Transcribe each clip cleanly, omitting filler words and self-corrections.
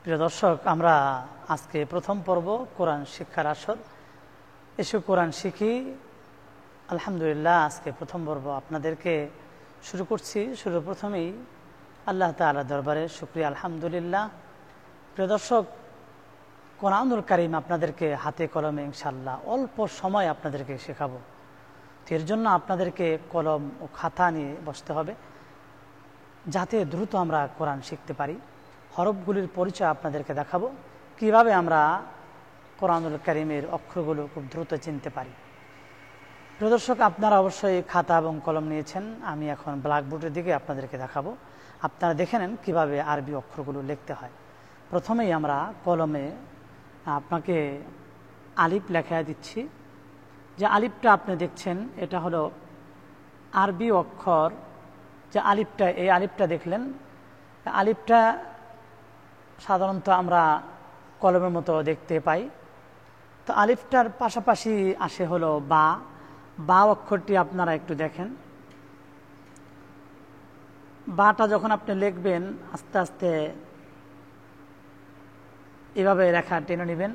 প্রিয় দর্শক, আমরা আজকে প্রথম পর্ব কোরআন শিক্ষার আসর এসে কোরআন শিখি। আলহামদুলিল্লাহ, আজকে প্রথম পর্ব আপনাদেরকে শুরু করছি। প্রথমেই আল্লাহ তাআলা দরবারে শুকরিয়া আলহামদুলিল্লাহ। প্রিয় দর্শক, কোরআনুল কারীম আপনাদেরকে হাতে কলমে ইনশাআল্লাহ অল্প সময় আপনাদেরকে শেখাবো। এর জন্য আপনাদেরকে কলম ও খাতা নিয়ে বসতে হবে, যাতে দ্রুত আমরা কোরআন শিখতে পারি। হরফগুলির পরিচয় আপনাদেরকে দেখাবো, কিভাবে আমরা কোরআনুল কারীমের অক্ষরগুলো খুব দ্রুত চিনতে পারি। প্রিয় দর্শক, আপনারা অবশ্যই খাতা এবং কলম নিয়েছেন। আমি এখন ব্ল্যাকবোর্ডের দিকে আপনাদেরকে দেখাবো। আপনারা দেখে নেন কীভাবে আরবি অক্ষরগুলো লিখতে হয়। প্রথমেই আমরা কলমে আপনাকে আলিফ লেখা দিচ্ছি। যে আলিফটা আপনি দেখছেন, এটা হলো আরবি অক্ষর। যে আলিফটা, এই আলিফটা দেখলেন, আলিফটা সাধারণত আমরা কলমের মতো দেখতে পাই। তো আলিফটার পাশাপাশি আসে হলো বা। বা অক্ষরটি আপনারা একটু দেখেন। বাটা যখন আপনি লিখবেন, আস্তে আস্তে এভাবে রেখা টেনে নেবেন,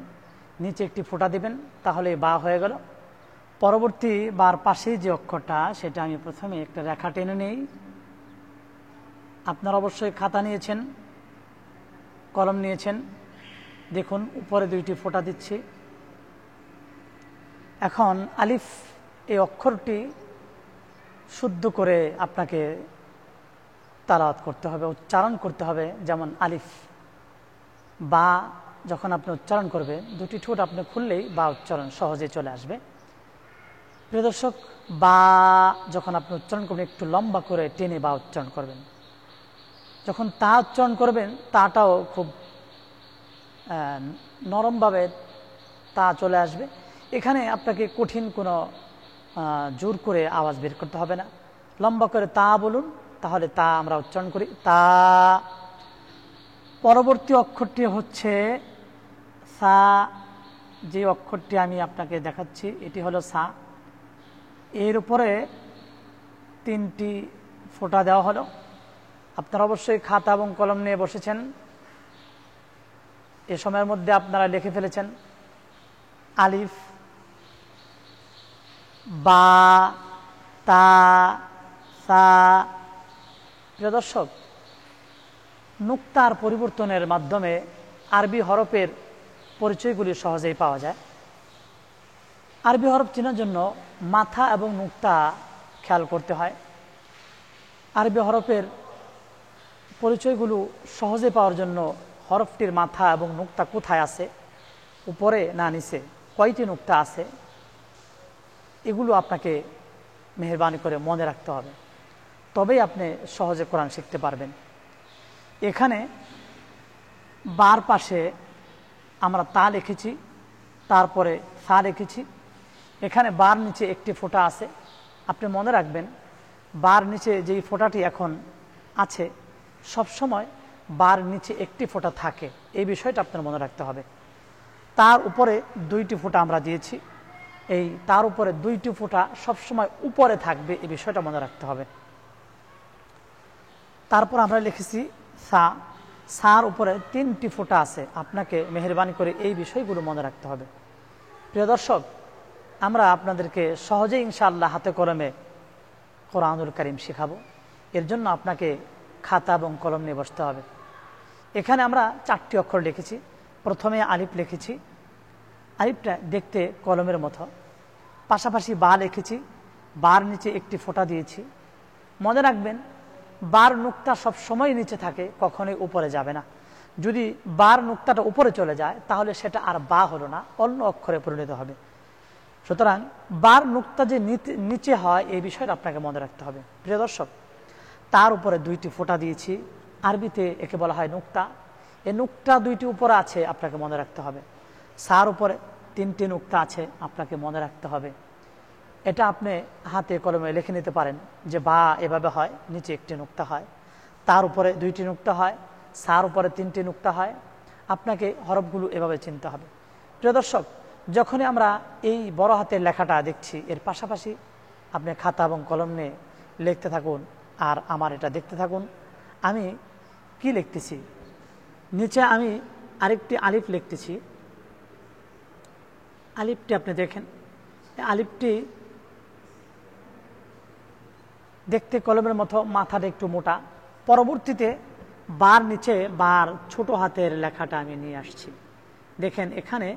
নিচে একটি ফোঁটা দিবেন, তাহলে বা হয়ে গেল। পরবর্তী বার পাশেই যে অক্ষরটা, সেটা আমি প্রথমে একটা রেখা টেনে নেই। আপনারা অবশ্যই খাতা নিয়েছেন, কলম নিয়েছেন। দেখুন উপরে দুইটি ফোঁটা দিচ্ছি। এখন আলিফ, এই অক্ষরটি শুদ্ধ করে আপনাকে তালাওয়াত করতে হবে, উচ্চারণ করতে হবে। যেমন আলিফ, বা যখন আপনি উচ্চারণ করবেন, দুটি ঠোঁট আপনি খুললেই বা উচ্চারণ সহজে চলে আসবে। প্রিয় দর্শক, বা যখন আপনি উচ্চারণ করবেন, একটু লম্বা করে টেনে বা উচ্চারণ করবেন। যখন তা উচ্চারণ করবেন, তাটাও খুব নরমভাবে তা চলে আসবে। এখানে আপনাকে কঠিন কোনো জোর করে আওয়াজ বের করতে হবে না। লম্বা করে তা বলুন, তাহলে তা আমরা উচ্চারণ করি, তা। পরবর্তী অক্ষরটি হচ্ছে সা। যে অক্ষরটি আমি আপনাকে দেখাচ্ছি, এটি হলো সা। এর উপরে তিনটি ফোঁটা দেওয়া হলো। আপনারা অবশ্যই খাতা এবং কলম নিয়ে বসেছেন। এ সময়ের মধ্যে আপনারা লিখে ফেলেছেন আলিফ, বা, তা, সা। প্রিয় দর্শক, নুক্তার পরিবর্তনের মাধ্যমে আরবি হরফের পরিচয়গুলি সহজেই পাওয়া যায়। আরবি হরফ চেনার জন্য মাথা এবং নুক্তা খেয়াল করতে হয়। আরবি হরফের পরিচয়গুলো সহজে পাওয়ার জন্য হরফটির মাথা এবং নুক্তা কোথায় আছে, উপরে না নিচে, কয়টি নুক্তা আছে, এগুলো আপনাকে মেহেরবানি করে মনে রাখতে হবে। তবেই আপনি সহজে কোরআন শিখতে পারবেন। এখানে বার পাশে আমরা তা লিখেছি, তারপরে সা লিখেছি। এখানে বার নিচে একটি ফোঁটা আছে। আপনি মনে রাখবেন, বার নিচে যেই ফোঁটাটি এখন আছে, সবসময় বার নিচে একটি ফোঁটা থাকে, এই বিষয়টা আপনার মনে রাখতে হবে। তার উপরে দুইটি ফোঁটা আমরা দিয়েছি, এই তার উপরে দুইটি ফোঁটা সবসময় উপরে থাকবে, এই বিষয়টা মনে রাখতে হবে। তারপর আমরা লিখেছি সা। সার উপরে তিনটি ফোঁটা আছে। আপনাকে মেহেরবানি করে এই বিষয়গুলো মনে রাখতে হবে। প্রিয় দর্শক, আমরা আপনাদেরকে সহজেই ইনশাআল্লাহ হাতে কলমে কোরআনুল কারীম শেখাবো। এর জন্য আপনাকে খাতা এবং কলম নিয়ে বসতে হবে। এখানে আমরা চারটি অক্ষর লিখেছি। প্রথমে আলিফ লিখেছি। আলিফটা দেখতে কলমের মতো। পাশাপাশি বা লিখেছি, বার নিচে একটি ফোঁটা দিয়েছি। মনে রাখবেন, বার নুক্তা সব সময় নিচে থাকে, কখনোই উপরে যাবে না। যদি বার নুক্তাটা উপরে চলে যায়, তাহলে সেটা আর বা হলো না, অন্য অক্ষরে পরিণত হবে। সুতরাং বার নুক্তা যে নিচে হয়, এই বিষয়টা আপনাকে মনে রাখতে হবে। প্রিয় দর্শক, তার উপরে দুইটি ফোঁটা দিয়েছি। আরবিতে একে বলা হয় নুক্তা। এই নুক্তা দুইটি উপরে আছে, আপনাকে মনে রাখতে হবে। সার উপরে তিনটি নুক্তা আছে, আপনাকে মনে রাখতে হবে। এটা আপনি হাতে কলমে লিখে নিতে পারেন যে বা এভাবে হয়, নিচে একটি নুক্তা হয়, তার উপরে দুইটি নুক্তা হয়, সার উপরে তিনটি নুক্তা হয়। আপনাকে হরফগুলো এভাবে চিনতে হবে। প্রিয় দর্শক, যখনই আমরা এই বড় হাতের লেখাটা দেখছি, এর পাশাপাশি আপনি খাতা এবং কলম নিয়ে লিখতে থাকুন, আর আমার এটা দেখতে থাকুন। আমি কি লিখতেছি, নিচে আমি আরেকটি আলিফ লিখতেছি। আলিফটি আপনি দেখেন, আলিফটি দেখতে কলমের মতো, মাথাটা একটু মোটা। পরবর্তীতে বার নিচে বার ছোট হাতের লেখাটা আমি নিয়ে আসছি। দেখেন এখানে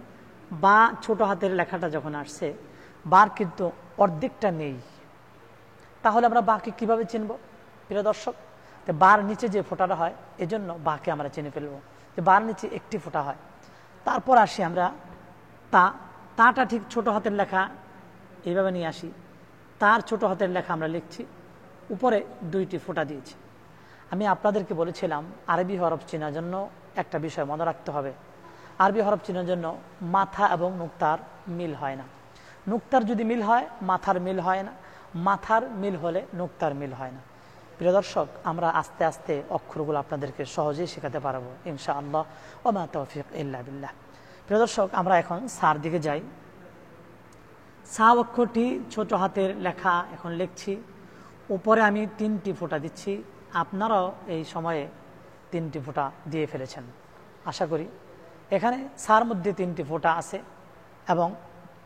বা ছোট হাতের লেখাটা যখন আসছে, বার কিন্তু অর্ধেকটা নেই। তাহলে আমরা বাকে কিভাবে চিনব প্রিয় দর্শক? বার নিচে যে ফোঁটাটা হয়, এজন্য বাকে আমরা চিনে ফেলবো যে বার নিচে একটি ফোঁটা হয়। তারপর আসি আমরা তাটা ঠিক ছোট হাতের লেখা এইভাবে নিয়ে আসি। তার ছোট হাতের লেখা আমরা লিখছি, উপরে দুইটি ফোঁটা দিয়েছি। আমি আপনাদেরকে বলেছিলাম আরবি হরফ চেনার জন্য একটা বিষয় মনে রাখতে হবে। আরবি হরফ চেনার জন্য মাথা এবং নুক্তার মিল হয় না। নুক্তার যদি মিল হয় মাথার মিল হয় না, মাথার মিল হলে নুক্তার মিল হয় না। প্রিয় দর্শক, আমরা আস্তে আস্তে অক্ষরগুলো আপনাদেরকে সহজেই শেখাতে পারবো ইনশাআল্লাহ। ওয়া মা তাওফীক ইল্লা বিল্লাহ। প্রিয় দর্শক, আমরা এখন সার দিকে যাই। সা অক্ষরটি ছোট হাতের লেখা এখন লিখছি, উপরে আমি 3টি ফোঁটা দিচ্ছি। আপনারাও এই সময়ে 3টি ফোঁটা দিয়ে ফেলেছেন আশা করি। এখানে সার মধ্যে 3টি ফোঁটা আছে এবং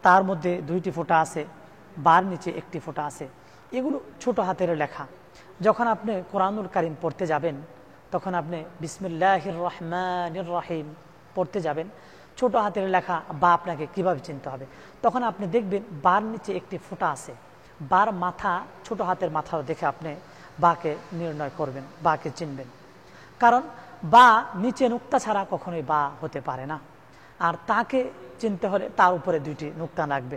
তার মধ্যে 2টি ফোঁটা আছে, বার নিচে একটি ফোঁটা আছে। এগুলো ছোট হাতের লেখা। যখন আপনি কোরআনুল কারীম পড়তে যাবেন, তখন আপনি বিসমিল্লাহির রহমানির রহিম পড়তে যাবেন, ছোট হাতের লেখা বা আপনাকে কিভাবে চিনতে হবে, তখন আপনি দেখবেন বার নিচে একটি ফোঁটা আছে। বার মাথা, ছোট হাতের মাথা দেখে আপনি বাকে নির্ণয় করবেন, বাকে চিনবেন। কারণ বা নিচে নুক্তা ছাড়া কখনোই বা হতে পারে না। আর তাকে চিনতে হলে তার উপরে 2টি নুক্তা লাগবে।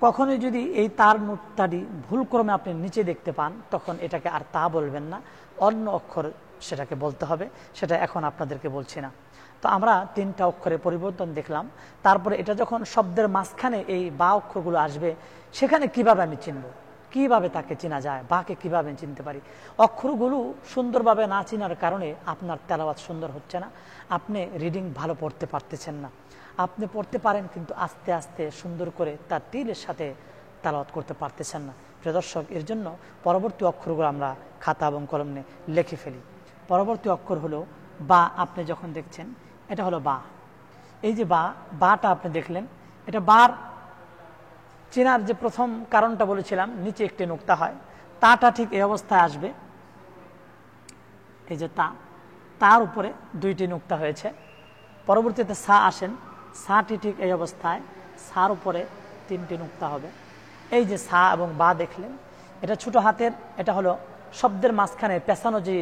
কখনোই যদি এই তার নুক্তাটি ভুলক্রমে আপনি নিচে দেখতে পান, তখন এটাকে আর তা বলবেন না, অন্য অক্ষর সেটাকে বলতে হবে। সেটা এখন আপনাদেরকে বলছি না। তো আমরা 3টা অক্ষরের পরিবর্তন দেখলাম। তারপরে এটা যখন শব্দের মাঝখানে এই বা অক্ষরগুলো আসবে, সেখানে কিভাবে আমি চিনব, কিভাবে তাকে চেনা যায়, বাকে কিভাবে চিনতে পারি? অক্ষরগুলো সুন্দরভাবে না চেনার কারণে আপনার তেলাওয়াত সুন্দর হচ্ছে না, আপনি রিডিং ভালো পড়তে পারতেছেন না। আপনি পড়তে পারেন কিন্তু আস্তে আস্তে সুন্দর করে তার তিলের সাথে তেলাওয়াত করতে পারতেছেন না। প্রিয় দর্শক, এর জন্য পরবর্তী অক্ষরগুলো আমরা খাতা এবং কলম নিয়ে লিখে ফেলি। পরবর্তী অক্ষর হলো বা। আপনি যখন দেখছেন এটা হলো বা। এই যে বাটা আপনি দেখলেন, এটা বার চেনার যে প্রথম কারণটা বলেছিলাম, নিচে একটি নুক্তা হয়। তাটা ঠিক এই অবস্থায় আসবে, এই যে তার উপরে 2টি নুক্তা হয়েছে। পরবর্তীতে সা আসেন, সাটি ঠিক এই অবস্থায়, সার উপরে 3টি নুক্তা হবে। এই যে সা এবং বা দেখলেন, এটা ছোট হাতের, এটা হলো শব্দের মাঝখানে পেছানো যে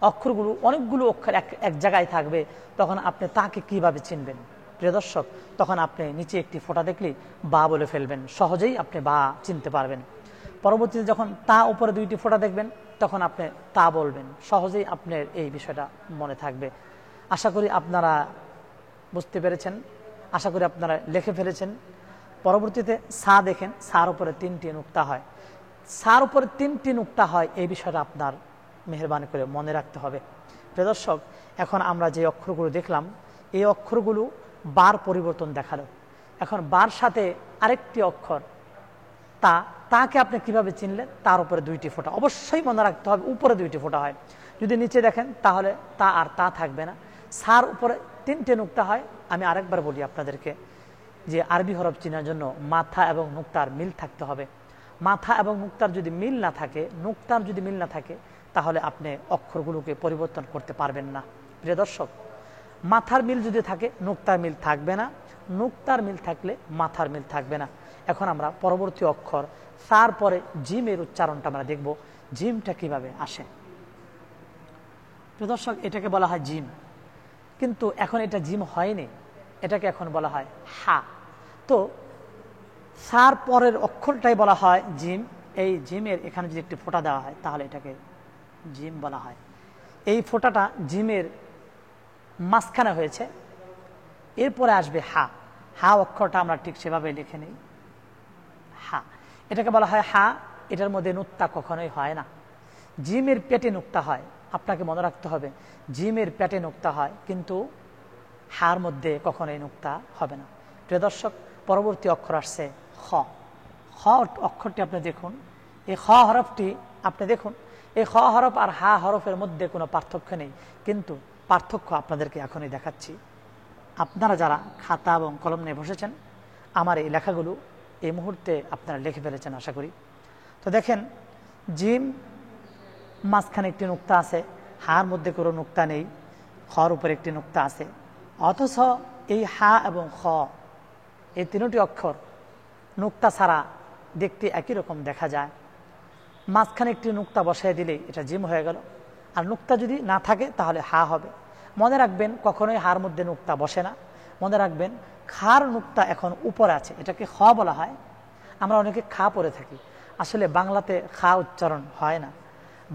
অক্ষরগুলো, অনেকগুলো অক্ষর এক জায়গায় থাকবে, তখন আপনি তাকে কিভাবে চিনবেন প্রিয় দর্শক? তখন আপনি নিচে একটি ফোঁটা দেখলেই বা বলে ফেলবেন, সহজেই আপনি বা চিনতে পারবেন। পরবর্তীতে যখন তা উপরে 2টি ফোঁটা দেখবেন, তখন আপনি তা বলবেন, সহজেই আপনার এই বিষয়টা মনে থাকবে। আশা করি আপনারা বুঝতে পেরেছেন, আশা করি আপনারা লিখে ফেলেছেন। পরবর্তীতে সা দেখেন, সার উপরে 3টি নুক্তা হয়। সার উপরে 3টি নুক্তা হয়, এই বিষয়টা আপনার মেহেরবানি করে মনে রাখতে হবে প্রিয় দর্শক। এখন আমরা যে অক্ষরগুলো দেখলাম, এই অক্ষরগুলো বার পরিবর্তন দেখালো। এখন বার সাথে আরেকটি অক্ষর তাকে আপনি কিভাবে চিনলেন? তার উপরে 2টি ফোঁটা অবশ্যই মনে রাখতে হবে, উপরে 2টি ফোঁটা হয়। যদি নিচে দেখেন তাহলে তা আর তা থাকবে না। সার উপরে 3টে নুক্তা হয়। আমি আরেকবার বলি আপনাদেরকে যে আরবি হরফ চেনার জন্য মাথা এবং নুক্তার মিল থাকতে হবে। মাথা এবং নুক্তার যদি মিল না থাকে, নুক্তার যদি মিল না থাকে, তাহলে আপনি অক্ষরগুলোকে পরিবর্তন করতে পারবেন না প্রিয় দর্শক। মাথার মিল যদি থাকে, নুক্তার মিল থাকবে না, নুক্তার মিল থাকলে মাথার মিল থাকবে না। এখন আমরা পরবর্তী অক্ষর তার পরে জিমের উচ্চারণটা আমরা দেখব, জিমটা কিভাবে আসে প্রিয় দর্শক। এটাকে বলা হয় জিম, কিন্তু এখন এটা জিম হয়নি, এটাকে এখন বলা হয় হা। তো সার পরের অক্ষরটাই বলা হয় জিম। এই জিমের এখানে যদি একটি ফোঁটা দেওয়া হয়, তাহলে এটাকে জিম বলা হয়। এই ফোঁটাটা জিমের মাঝখানে হয়েছে। এরপরে আসবে হা। হা অক্ষরটা আমরা ঠিক সেভাবে লিখে নিই, হা। এটাকে বলা হয় হা। এটার মধ্যে নুক্তা কখনোই হয় না, জিমের পেটে নুক্তা হয়। আপনাকে মনে রাখতে হবে, জিমের পেটে নুক্তা হয়, কিন্তু হার মধ্যে কখনোই নুক্তা হবে না প্রিয় দর্শক। পরবর্তী অক্ষর আসছে খ। খ অক্ষরটি আপনি দেখুন, এই খ হরফটি আপনি দেখুন, এই খ হরফ আর হা হরফের মধ্যে কোনো পার্থক্য নেই, কিন্তু পার্থক্য আপনাদেরকে এখনই দেখাচ্ছি। আপনারা যারা খাতা এবং কলম নিয়ে বসেছেন, আমার এই লেখাগুলো এই মুহূর্তে আপনারা লিখে ফেলেছেন আশা করি। তো দেখেন, জিম মাঝখানে একটি নুক্তা আছে, হার মধ্যে কোনো নুক্তা নেই, খর উপরে একটি নুক্তা আছে, অথচ এই হা এবং খ এই তিনটি অক্ষর নুক্তা ছাড়া দেখতে একই রকম দেখা যায়। মাঝখানে একটি নুক্তা বসায় দিলেই এটা জিম হয়ে গেল, আর নুক্তা যদি না থাকে তাহলে হা হবে। মনে রাখবেন, কখনোই হার মধ্যে নুক্তা বসে না। মনে রাখবেন, খার নুক্তা এখন উপরে আছে, এটাকে খ বলা হয়। আমরা অনেকে খা পড়ে থাকি, আসলে বাংলাতে খা উচ্চারণ হয় না।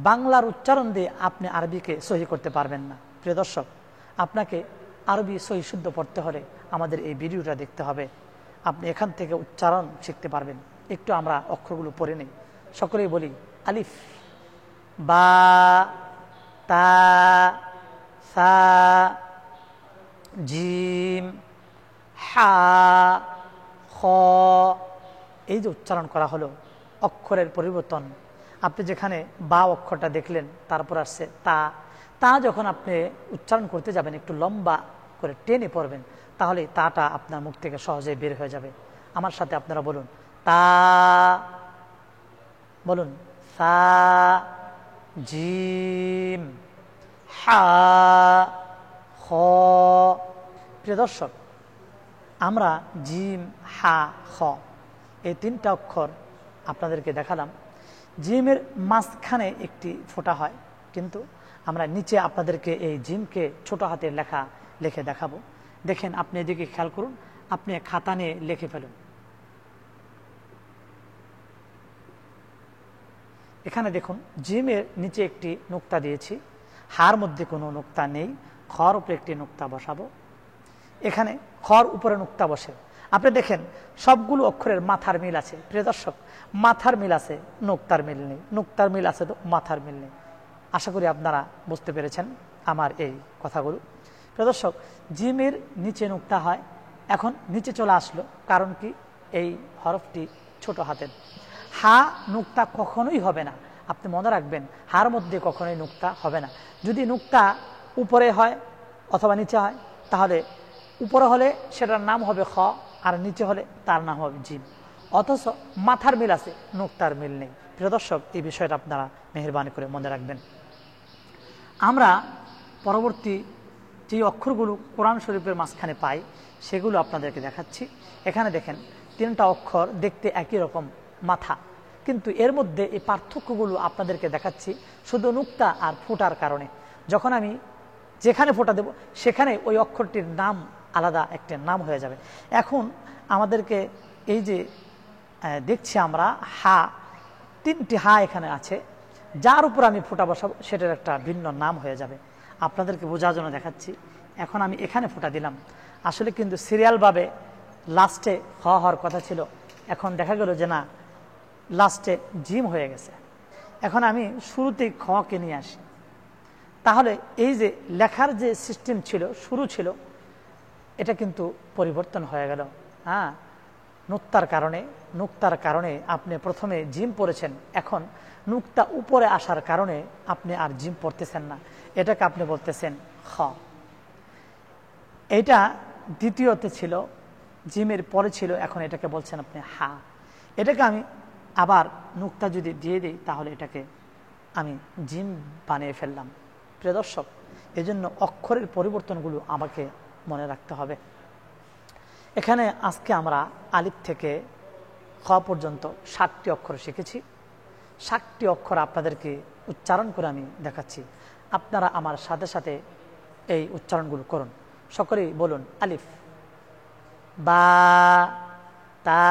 বাংলার উচ্চারণ দিয়ে আপনি আরবিকে সহি করতে পারবেন না। প্রিয় দর্শক, আপনাকে আরবি সহি শুদ্ধ পড়তে হলে আমাদের এই ভিডিওটা দেখতে হবে, আপনি এখান থেকে উচ্চারণ শিখতে পারবেন। একটু আমরা অক্ষরগুলো পড়ে নিই, সকলেই বলি। আলিফ, বা, তা, সা, জিম, হা, খ। এই যে উচ্চারণ করা হলো, অক্ষরের পরিবর্তন। আপনি যেখানে বা অক্ষরটা দেখলেন, তারপর আসছে তা। তা যখন আপনি উচ্চারণ করতে যাবেন, একটু লম্বা করে টেনে পড়বেন, তাহলে তাটা আপনার মুখ থেকে সহজেই বের হয়ে যাবে। আমার সাথে আপনারা বলুন, তা, বলুন, সা, জিম, হা, খ। প্রিয় দর্শক, আমরা জিম, হা, খ এই তিনটা অক্ষর আপনাদেরকে দেখালাম। জিমের মাঝখানে একটি ফোঁটা হয়, কিন্তু আমরা নিচে আপনাদেরকে এই জিমকে ছোট হাতের লেখা লিখে দেখাবো। দেখেন, আপনি এদিকে খেয়াল করুন, আপনি খাতা নিয়ে লিখে ফেলুন। এখানে দেখুন, জিমের নিচে একটি নুক্তা দিয়েছি, হার মধ্যে কোনো নুক্তা নেই, খর উপরে একটি নুক্তা বসাবো। এখানে খর উপরে নুক্তা বসে, আপনি দেখেন সবগুলো অক্ষরের মাথার মিল আছে। প্রিয় দর্শক, মাথার মিল আছে, নুক্তার মিল নেই, নুক্তার মিল আছে তো মাথার মিল নেই। আশা করি আপনারা বুঝতে পেরেছেন আমার এই কথাগুলো। প্রিয় দর্শক, জিমের নিচে নুক্তা হয়, এখন নিচে চলে আসলো, কারণ কি? এই হরফটি ছোট হাতের। হা নুক্তা কখনোই হবে না, আপনি মনে রাখবেন, হার মধ্যে কখনোই নুক্তা হবে না। যদি নুক্তা উপরে হয় অথবা নিচে হয়, তাহলে উপরে হলে সেটার নাম হবে খ, আর নিচে হলে তার নাম হবে জিম। অথচ মাথার মিল আছে, নুক্তার মিল নেই। প্রিয় দর্শক, এই বিষয়টা আপনারা মেহেরবানি করে মনে রাখবেন। আমরা পরবর্তী যে অক্ষরগুলো কোরআন শরীফের মাঝখানে পাই, সেগুলো আপনাদেরকে দেখাচ্ছি। এখানে দেখেন, তিনটা অক্ষর দেখতে একই রকম মাথা, কিন্তু এর মধ্যে এই পার্থক্যগুলো আপনাদেরকে দেখাচ্ছি শুধু নুক্তা আর ফোঁটার কারণে। যখন আমি যেখানে ফোঁটা দেব, সেখানে ওই অক্ষরটির নাম আলাদা একটা নাম হয়ে যাবে। এখন আমাদেরকে এই যে দেখছি আমরা হা, তিনটি হা এখানে আছে, যার উপর আমি ফোঁটা বসাবো সেটার একটা ভিন্ন নাম হয়ে যাবে। আপনাদেরকে বোঝার জন্য দেখাচ্ছি। এখন আমি এখানে ফোঁটা দিলাম, আসলে কিন্তু সিরিয়ালভাবে লাস্টে হ হওয়ার কথা ছিল, এখন দেখা গেল যে না, লাস্টে জিম হয়ে গেছে। এখন আমি শুরুতেই খকে নিয়ে আসি, তাহলে এই যে লেখার যে সিস্টেম ছিল, শুরু ছিল, এটা কিন্তু পরিবর্তন হয়ে গেল। হ্যাঁ, নুক্তার কারণে আপনি প্রথমে জিম পড়েছেন, এখন নুক্তা উপরে আসার কারণে আপনি আর জিম পড়তেছেন না, এটাকে আপনি বলতেছেন খ। এটা দ্বিতীয়তে ছিল, জিমের পরে ছিল, এখন এটাকে বলছেন আপনি হা। এটাকে আমি আবার নুক্তা যদি দিয়ে দিই, তাহলে এটাকে আমি জিম বানিয়ে ফেললাম। প্রিয় দর্শক, এজন্য অক্ষরের পরিবর্তনগুলো আমাকে মনে রাখতে হবে। এখানে আজকে আমরা আলিফ থেকে খ পর্যন্ত 7টি অক্ষর শিখেছি। 7টি অক্ষর আপনাদেরকে উচ্চারণ করে আমি দেখাচ্ছি, আপনারা আমার সাথে সাথে এই উচ্চারণগুলো করুন। সকলেই বলুন, আলিফ, বা, তা,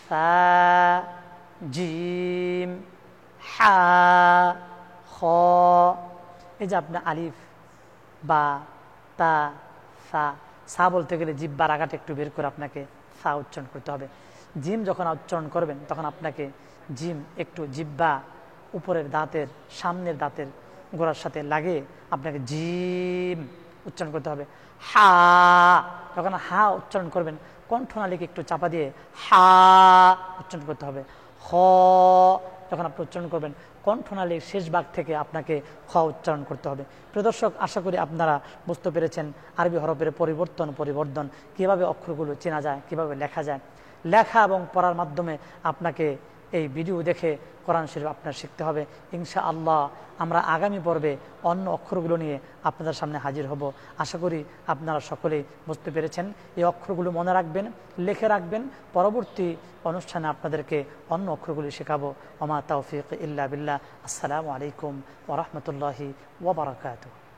সা, জিম, হা, খ। এই যে আপনার আলিফ, বা, তা, সা। সা বলতে গেলে জিহ্বার আগাটা একটু বের করে আপনাকে সা উচ্চারণ করতে হবে। জিম যখন উচ্চারণ করবেন, তখন আপনাকে জিম একটু জিহ্বা উপরের দাঁতের, সামনের দাঁতের গোড়ার সাথে লাগিয়ে আপনাকে জিম উচ্চারণ করতে হবে। হা, যখন হা উচ্চারণ করবেন, কণ্ঠনালীকে একটু চাপা দিয়ে হা উচ্চারণ করতে হবে। হ, যখন আপনি উচ্চারণ করবেন, কণ্ঠনালীর শেষ ভাগ থেকে আপনাকে খ উচ্চারণ করতে হবে। প্রিয় দর্শক, আশা করি আপনারা বুঝতে পেরেছেন আরবি হরফের পরিবর্তন কিভাবে অক্ষরগুলো চেনা যায়, কিভাবে লেখা যায়। লেখা এবং পড়ার মাধ্যমে আপনাকে এই ভিডিও দেখে কোরআন শরীফ আপনার শিখতে হবে। ইনশাআল্লাহ আমরা আগামী পর্বে অন্য অক্ষরগুলো নিয়ে আপনাদের সামনে হাজির হব। আশা করি আপনারা সকলেই বুঝতে পেরেছেন। এই অক্ষরগুলো মনে রাখবেন, লিখে রাখবেন, পরবর্তী অনুষ্ঠানে আপনাদেরকে অন্য অক্ষরগুলি শেখাবো। ওমা তাওফিক ইল্লা বিল্লাহ। আসসালামু আলাইকুম ওয়া রাহমাতুল্লাহি ওয়া বারাকাতুহু।